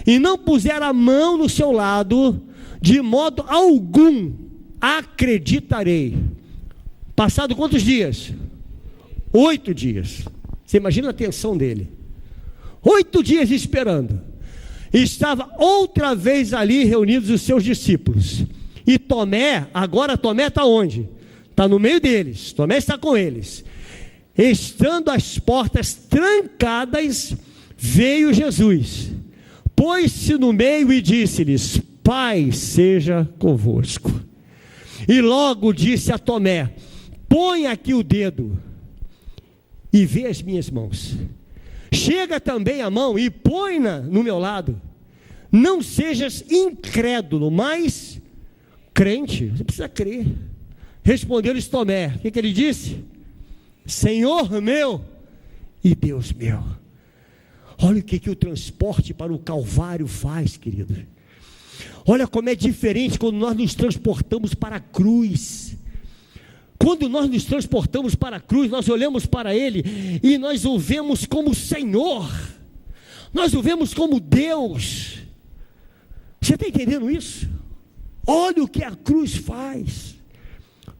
e não puser a mão no seu lado, de modo algum acreditarei. Passado quantos dias? 8 dias. Você imagina a tensão dele. 8 dias esperando. Estava outra vez ali reunidos os seus discípulos. E Tomé, agora Tomé está onde? Está no meio deles. Tomé está com eles. Estando as portas trancadas, veio Jesus, pôs-se no meio e disse-lhes: paz seja convosco. E logo disse a Tomé: põe aqui o dedo e vê as minhas mãos. Chega também a mão e põe-na no meu lado. Não sejas incrédulo, mas crente. Você precisa crer. Respondeu-lhes Tomé. O que ele disse? Senhor meu e Deus meu. Olha o que o transporte para o Calvário faz, querido. Olha como é diferente quando nós nos transportamos para a cruz. Quando nós nos transportamos para a cruz, nós olhamos para Ele e nós o vemos como Senhor, nós o vemos como Deus. Você está entendendo isso? Olha o que a cruz faz.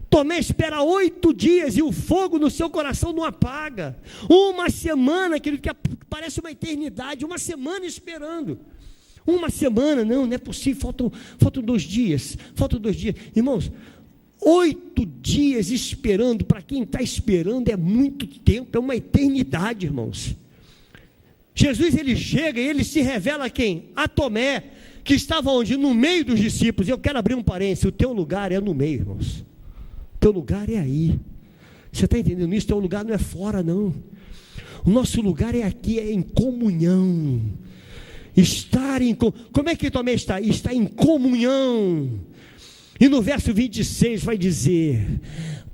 Tomé espera 8 dias e o fogo no seu coração não apaga. Uma semana, querido, que parece uma eternidade, uma semana esperando. Uma semana, não é possível, faltam 2 dias, irmãos, 8 dias esperando, para quem está esperando é muito tempo, é uma eternidade, irmãos. Jesus, ele chega e ele se revela a quem? A Tomé, que estava onde? No meio dos discípulos. Eu quero abrir um parênteses, o teu lugar é no meio, irmãos. O teu lugar é aí. Você está entendendo isso? O teu lugar não é fora, não. O nosso lugar é aqui, é em comunhão. Como é que Tomé está? Está em comunhão. E no verso 26 vai dizer: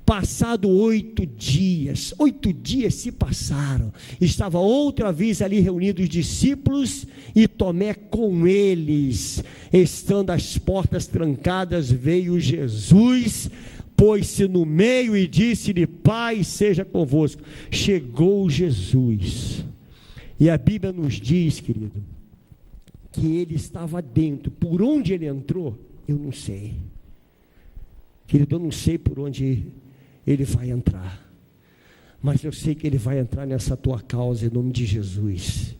passado 8 dias, 8 dias se passaram, estava outra vez ali reunidos os discípulos e Tomé com eles. Estando as portas trancadas, veio Jesus, pôs-se no meio e disse-lhe: paz seja convosco. Chegou Jesus, e a Bíblia nos diz, querido, que ele estava dentro. Por onde ele entrou, eu não sei, querido, eu não sei por onde ele vai entrar, mas eu sei que ele vai entrar nessa tua causa, em nome de Jesus.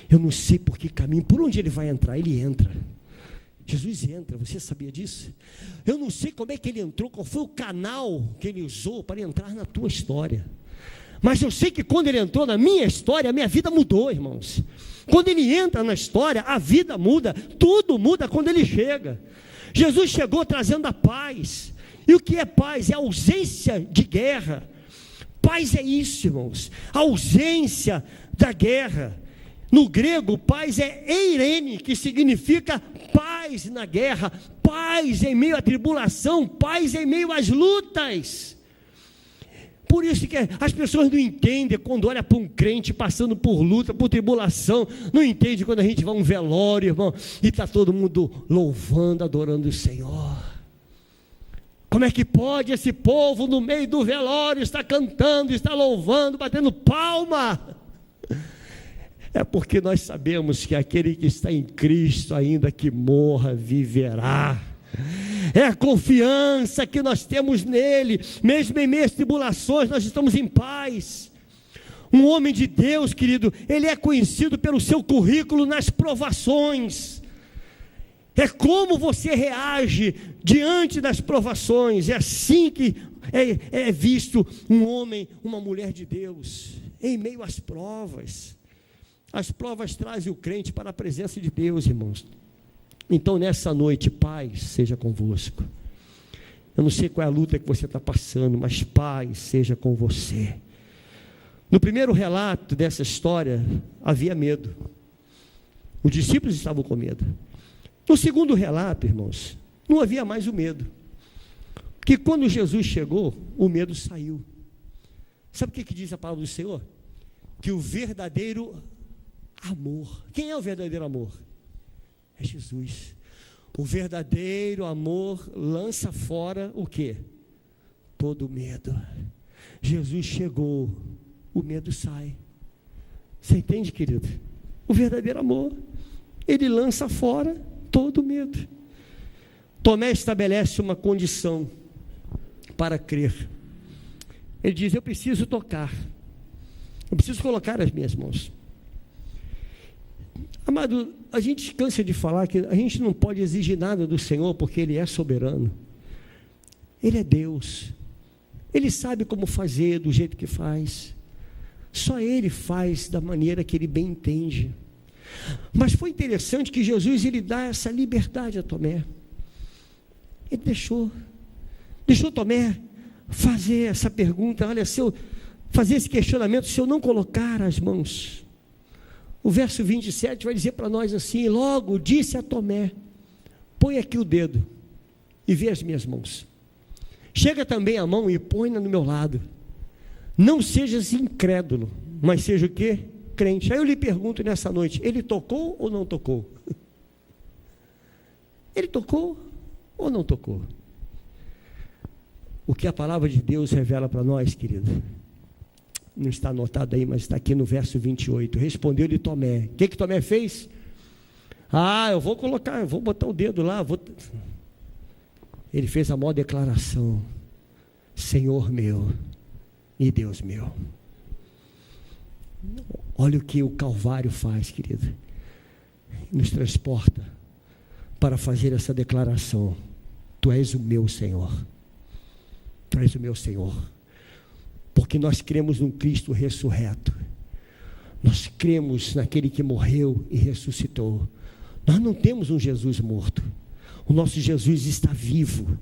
Eu não sei por que caminho, por onde ele vai entrar, ele entra. Jesus entra, você sabia disso? Eu não sei como é que ele entrou, qual foi o canal que ele usou para entrar na tua história, mas eu sei que quando ele entrou na minha história, a minha vida mudou, irmãos. Quando ele entra na história, a vida muda, tudo muda quando ele chega. Jesus chegou trazendo a paz. E o que é paz? É a ausência de guerra. Paz é isso, irmãos, a ausência da guerra. No grego, paz é eirene, que significa paz na guerra, paz em meio à tribulação, paz em meio às lutas. Por isso que as pessoas não entendem quando olham para um crente passando por luta, por tribulação. Não entendem quando a gente vai a um velório, irmão, e está todo mundo louvando, adorando o Senhor. Como é que pode esse povo no meio do velório estar cantando, estar louvando, batendo palma? É porque nós sabemos que aquele que está em Cristo, ainda que morra, viverá. É a confiança que nós temos nele, mesmo em meio às tribulações, nós estamos em paz. Um homem de Deus, querido, ele é conhecido pelo seu currículo nas provações. É como você reage diante das provações. É assim que é visto um homem, uma mulher de Deus, em meio às provas. As provas trazem o crente para a presença de Deus, irmãos. Então nessa noite, paz seja convosco. Eu não sei qual é a luta que você está passando, mas paz seja com você. No primeiro relato dessa história, havia medo. Os discípulos estavam com medo. No segundo relato, irmãos, não havia mais o medo. Porque quando Jesus chegou, o medo saiu. Sabe o que diz a palavra do Senhor? Que o verdadeiro amor. Quem é o verdadeiro amor? É Jesus. O verdadeiro amor lança fora o quê? Todo medo. Jesus chegou, o medo sai. Você entende, querido? O verdadeiro amor. ele lança fora todo medo. Tomé estabelece uma condição para crer. Ele diz: eu preciso tocar, eu preciso colocar as minhas mãos. Amado, a gente cansa de falar que a gente não pode exigir nada do Senhor, porque Ele é soberano. Ele é Deus. Ele sabe como fazer do jeito que faz. Só Ele faz da maneira que Ele bem entende. Mas foi interessante que Jesus, Ele dá essa liberdade a Tomé. Ele deixou Tomé fazer essa pergunta. Olha, se eu fazer esse questionamento, se eu não colocar as mãos. O verso 27 vai dizer para nós assim: logo disse a Tomé: põe aqui o dedo e vê as minhas mãos. Chega também a mão e põe-na no meu lado. Não sejas incrédulo, mas seja o quê? Crente. Aí eu lhe pergunto nessa noite: ele tocou ou não tocou? Ele tocou ou não tocou? O que a palavra de Deus revela para nós, querido, não está anotado aí, mas está aqui no verso 28. Respondeu-lhe Tomé. O que Tomé fez? Eu vou botar o dedo lá. Ele fez a maior declaração: Senhor meu e Deus meu. Olha o que o Calvário faz, querido. Nos transporta para fazer essa declaração: Tu és o meu Senhor. Tu és o meu Senhor. Porque nós cremos num Cristo ressurreto. Nós cremos naquele que morreu e ressuscitou. Nós não temos um Jesus morto. O nosso Jesus está vivo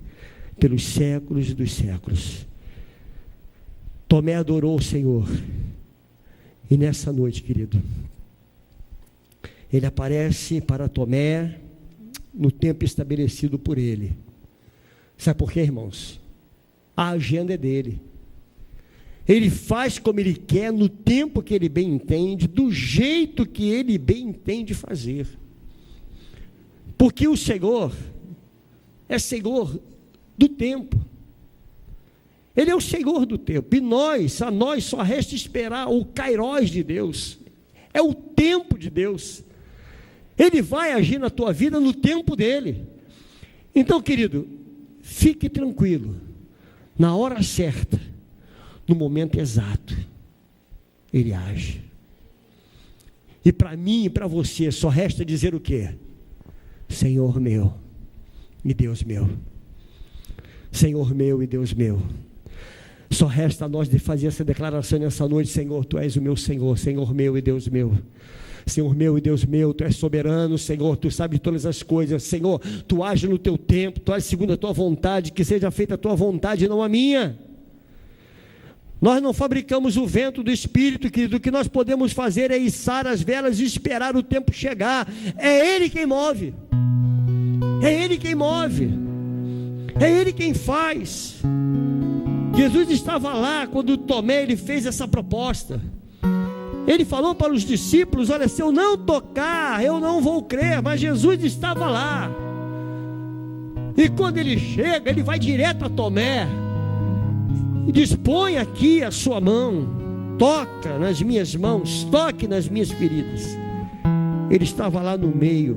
pelos séculos dos séculos. Tomé adorou o Senhor. E nessa noite, querido, ele aparece para Tomé no tempo estabelecido por ele. Sabe por quê, irmãos? A agenda é dele. Ele faz como ele quer, no tempo que ele bem entende, do jeito que ele bem entende fazer. Porque o Senhor é Senhor do tempo. Ele é o Senhor do tempo. E a nós só resta esperar o Kairós de Deus. É o tempo de Deus. Ele vai agir na tua vida no tempo dele. Então, querido, fique tranquilo. Na hora certa, no momento exato, ele age. E para mim e para você só resta dizer o quê? Senhor meu e Deus meu. Senhor meu e Deus meu. Só resta a nós de fazer essa declaração nessa noite: Senhor, Tu és o meu Senhor, Senhor meu e Deus meu. Senhor meu e Deus meu, Tu és soberano, Senhor, Tu sabes de todas as coisas, Senhor, Tu age no Teu tempo, Tu age segundo a Tua vontade, que seja feita a Tua vontade e não a minha. Nós não fabricamos o vento do Espírito, querido. O que nós podemos fazer é içar as velas e esperar o tempo chegar. É Ele quem move. É Ele quem move. É Ele quem faz. Jesus estava lá quando Tomé ele fez essa proposta. Ele falou para os discípulos: olha, se eu não tocar, eu não vou crer. Mas Jesus estava lá. E quando ele chega, ele vai direto a Tomé e diz: põe aqui a sua mão, toca nas minhas mãos, toque nas minhas feridas. Ele estava lá no meio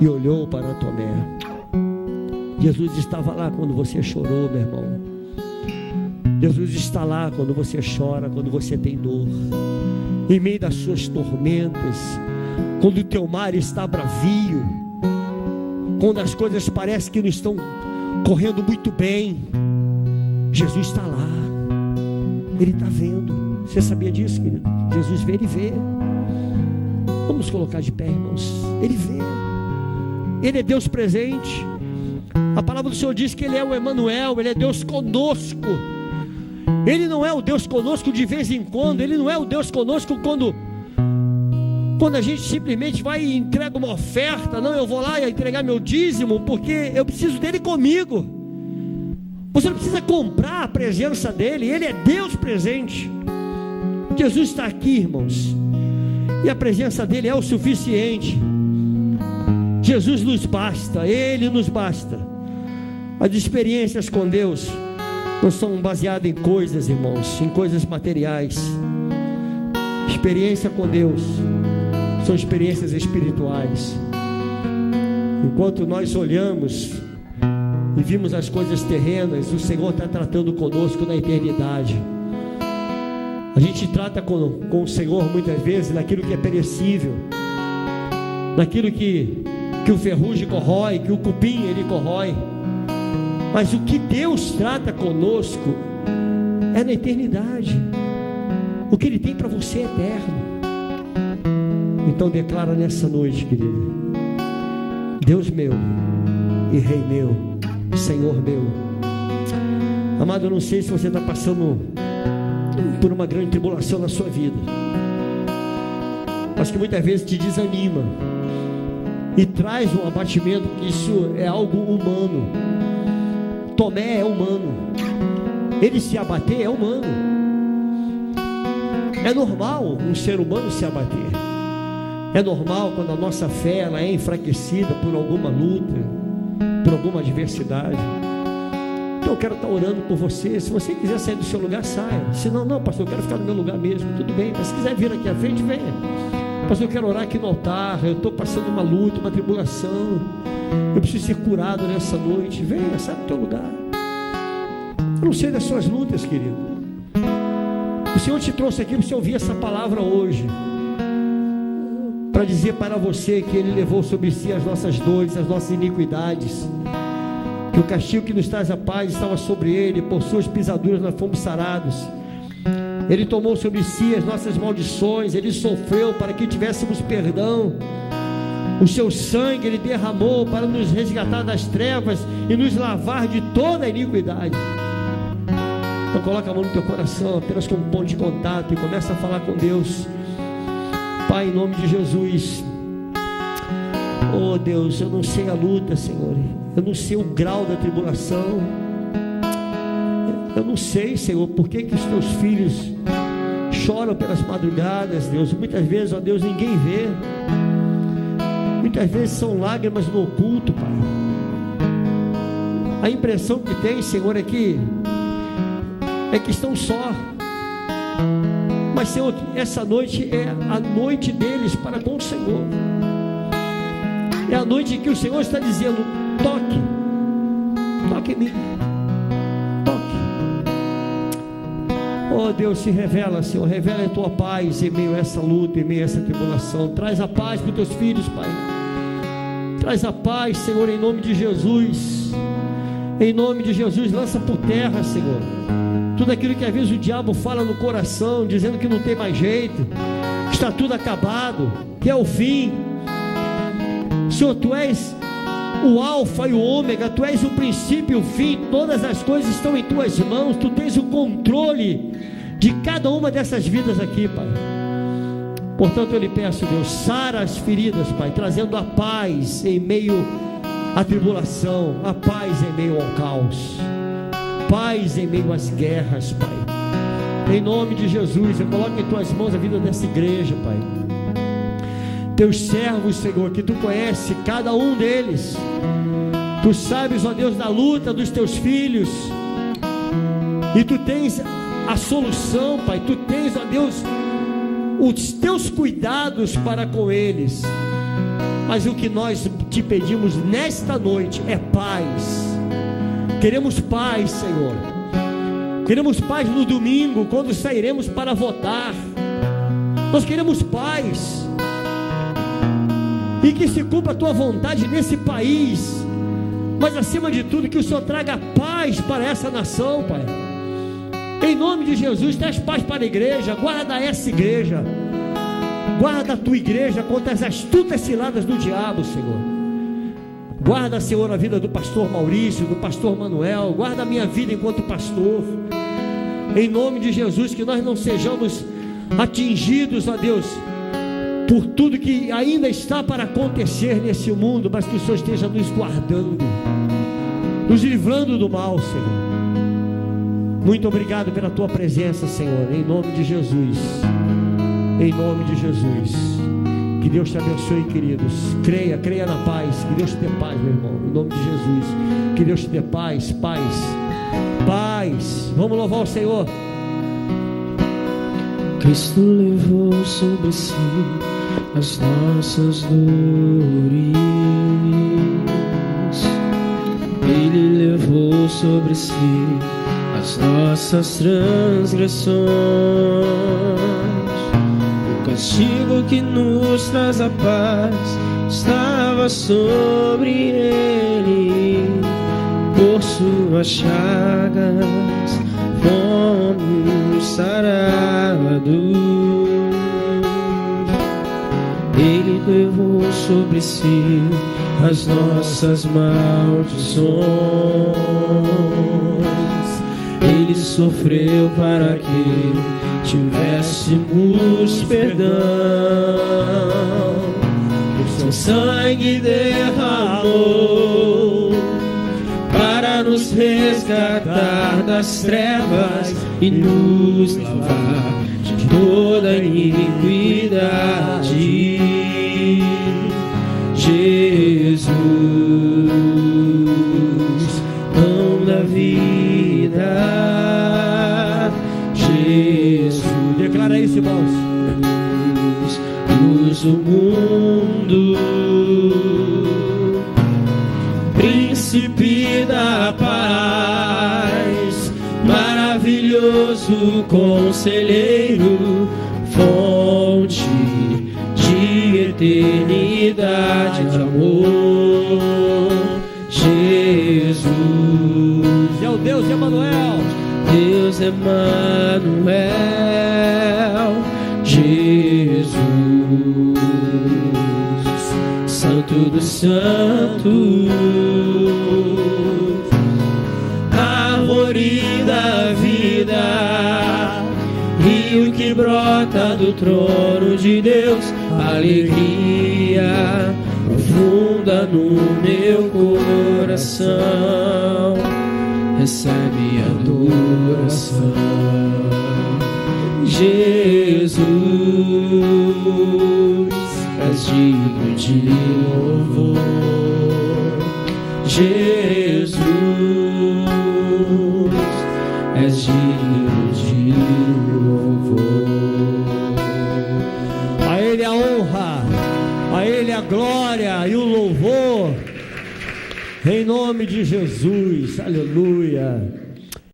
e olhou para Tomé. Jesus estava lá quando você chorou, meu irmão. Jesus está lá quando você chora, quando você tem dor, em meio das suas tormentas, quando o teu mar está bravio, quando as coisas parecem que não estão correndo muito bem. Jesus está lá, Ele está vendo. Você sabia disso, querido? Jesus vê, Ele vê. Vamos colocar de pé, irmãos. Ele vê. Ele é Deus presente. A palavra do Senhor diz que Ele é o Emanuel, Ele é Deus conosco. Ele não é o Deus conosco de vez em quando. Ele não é o Deus conosco quando a gente simplesmente vai e entrega uma oferta. Não, eu vou lá e entregar meu dízimo porque eu preciso dele comigo. Você não precisa comprar a presença dele. Ele é Deus presente. Jesus está aqui, irmãos, e a presença dele é o suficiente. Jesus nos basta, Ele nos basta. As experiências com Deus não são baseadas em coisas, irmãos, em coisas materiais. Experiência com Deus são experiências espirituais. Enquanto nós olhamos e vimos as coisas terrenas, o Senhor está tratando conosco na eternidade. A gente trata com o Senhor muitas vezes naquilo que é perecível, naquilo que o ferrugem corrói, que o cupim ele corrói. Mas o que Deus trata conosco é na eternidade. O que Ele tem para você é eterno. Então declara nessa noite, querido: Deus meu e Rei meu, Senhor meu. Amado, eu não sei se você está passando por uma grande tribulação na sua vida, mas que muitas vezes te desanima e traz um abatimento, que isso é algo humano. Tomé é humano, ele se abater é humano, é normal um ser humano se abater, é normal quando a nossa fé ela é enfraquecida por alguma luta, por alguma adversidade. Então eu quero estar orando por você. Se você quiser sair do seu lugar, saia. Se não, pastor, eu quero ficar no meu lugar mesmo, tudo bem, mas se quiser vir aqui à frente, venha. Pastor, eu quero orar aqui no altar, eu estou passando uma luta, uma tribulação, eu preciso ser curado nessa noite. Venha, sai do teu lugar. Eu não sei das suas lutas, querido. O Senhor te trouxe aqui para você ouvir essa palavra hoje, para dizer para você que Ele levou sobre si as nossas dores, as nossas iniquidades, que o castigo que nos traz a paz estava sobre Ele, por suas pisaduras nós fomos sarados. Ele tomou sobre si as nossas maldições, Ele sofreu para que tivéssemos perdão. O seu sangue Ele derramou para nos resgatar das trevas e nos lavar de toda a iniquidade. Então coloca a mão no teu coração, apenas como ponto de contato, e começa a falar com Deus. Pai, em nome de Jesus, oh Deus, eu não sei a luta, Senhor, eu não sei o grau da tribulação, eu não sei, Senhor, por que os teus filhos choram pelas madrugadas, Deus. Muitas vezes, ó Deus, ninguém vê, muitas vezes são lágrimas no oculto, Pai. A impressão que tem, Senhor, é que estão só. Mas, Senhor, essa noite é a noite deles para com o Senhor. É a noite em que o Senhor está dizendo: toque em mim, toque. Oh Deus, se revela, Senhor, revela a tua paz em meio a essa luta, em meio a essa tribulação. Traz a paz para os teus filhos, Pai. Traz a paz, Senhor, em nome de Jesus. Em nome de Jesus, lança por terra, Senhor, tudo aquilo que às vezes o diabo fala no coração, dizendo que não tem mais jeito, que está tudo acabado, que é o fim. Senhor, Tu és o alfa e o ômega, Tu és o princípio e o fim, todas as coisas estão em Tuas mãos, Tu tens o controle de cada uma dessas vidas aqui, Pai. Portanto, eu lhe peço, Deus, sara as feridas, Pai, trazendo a paz em meio à tribulação, a paz em meio ao caos, paz em meio às guerras, Pai. Em nome de Jesus, eu coloco em Tuas mãos a vida dessa igreja, Pai. Teus servos, Senhor, que Tu conhece cada um deles. Tu sabes, ó Deus, da luta dos Teus filhos, e Tu tens a solução, Pai. Tu tens, ó Deus, os Teus cuidados para com eles. Mas o que nós Te pedimos nesta noite é paz. Queremos paz, Senhor. Queremos paz no domingo, quando sairemos para votar. Nós queremos paz, e que se cumpra a Tua vontade nesse país, mas acima de tudo, que o Senhor traga paz para essa nação, Pai. Em nome de Jesus, traz paz para a igreja. Guarda essa igreja, guarda a Tua igreja contra as astutas ciladas do diabo, Senhor. Guarda, Senhor, a vida do pastor Maurício, do pastor Manuel. Guarda a minha vida enquanto pastor. Em nome de Jesus, que nós não sejamos atingidos, ó Deus, por tudo que ainda está para acontecer nesse mundo, mas que o Senhor esteja nos guardando, nos livrando do mal, Senhor. Muito obrigado pela Tua presença, Senhor, em nome de Jesus. Em nome de Jesus. Que Deus te abençoe, queridos. Creia na paz. Que Deus te dê paz, meu irmão, em nome de Jesus. Que Deus te dê paz. Vamos louvar o Senhor. Cristo levou sobre si as nossas dores. Ele levou sobre si as nossas transgressões. O castigo que nos traz a paz estava sobre ele. Por suas chagas fomos sarados. Ele levou sobre si as nossas maldições. Ele sofreu para que tivéssemos perdão. O seu sangue derramou para nos resgatar das trevas e nos lavar de toda iniquidade. Jesus, pão da vida. Jesus, declara isso, irmãos. Luz do mundo, príncipe da paz, maravilhoso conselheiro, fonte de eternidade de amor. Jesus é o Deus Emanuel. Deus Emanuel. Jesus, Santo dos Santos, árvore da vida, rio que brota do trono de Deus, alegria profunda no meu coração, recebe adoração. Jesus, és digno de louvor. Jesus, és digno de louvor. A Ele a honra, a Ele a glória e o louvor, em nome de Jesus, aleluia.